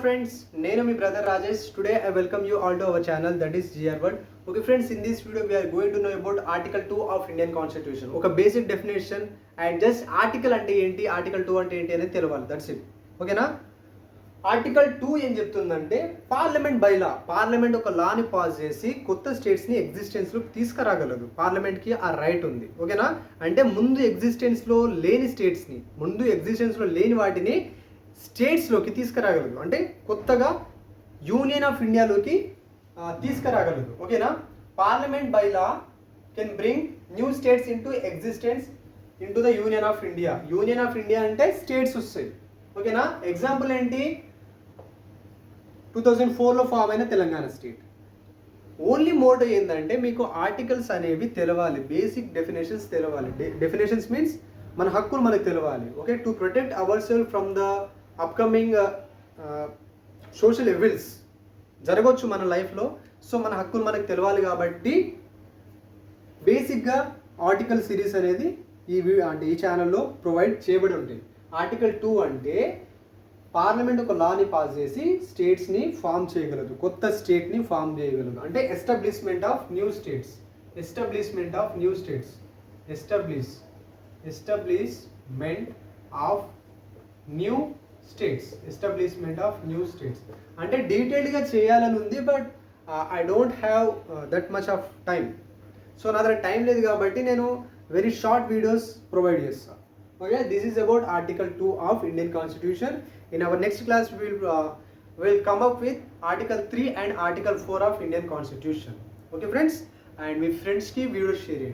friends, నేను మీ brother Rajesh. Today I welcome you all to our channel, that is GR Word. Okay friends, in this video we are going to know about Article 2 of Indian Constitution. ఒక basic definition and just article అంటే ఏంటి, article 2 అంటే ఏంటి అనేది తెలవాలి. That's it. ఓకేనా? Article 2 ఏం చెప్తుందంటే పార్లమెంట్ ఒక లాని పాస్ చేసి కొత్త స్టేట్స్ని ఎగ్జిస్టెన్స్లోకి తీసుకురాగలదు. పార్లమెంట్కి ఆ రైట్ ఉంది. ఓకేనా? అంటే ముందు ఎగ్జిస్టెన్స్లో లేని వాటిని స్టేట్స్లోకి తీసుకురాగలదు. అంటే కొత్తగా యూనియన్ ఆఫ్ ఇండియాలోకి తీసుకురాగలదు. ఓకేనా? Parliament by law can bring new states into existence into the union of India. Union of India అంటే స్టేట్స్ వస్తాయి. ఓకేనా? ఎగ్జాంపుల్ ఏంటి? 2004లో ఫామ్ అయిన తెలంగాణ స్టేట్. ఓన్లీ మోటో ఏంటంటే మీకు ఆర్టికల్స్ అనేవి తెలవాలి, బేసిక్ డెఫినేషన్స్ తెలవాలి. డెఫినేషన్స్ మీన్స్ మన హక్కులు మనకు తెలవాలి. Okay, to protect our self from the upcoming social evils జరగవచ్చు మన లైఫ్లో. సో మన హక్కులు మనకు తెలవాలి కాబట్టి బేసిక్గా ఆర్టికల్ సిరీస్ అనేది ఈ ఛానల్లో ప్రొవైడ్ చేయబడి ఉంటుంది. ఆర్టికల్ 2 అంటే పార్లమెంట్ ఒక లాని పాస్ చేసి స్టేట్స్ని ఫామ్ చేయగలదు, కొత్త స్టేట్ని ఫామ్ చేయగలదు. అంటే ఎస్టాబ్లిష్మెంట్ ఆఫ్ న్యూ స్టేట్స్. అంటే డీటెయిల్గా చేయాలని ఉంది, but I don't have that much of time. So నా దగ్గర టైం లేదు కాబట్టి నేను వెరీ షార్ట్ వీడియోస్ ప్రొవైడ్ చేస్తాను. Okay, this is about Article 2 of Indian Constitution. In our next class, we will come up with Article 3 and Article 4 of Indian Constitution. Okay, friends, and with friends ki video share.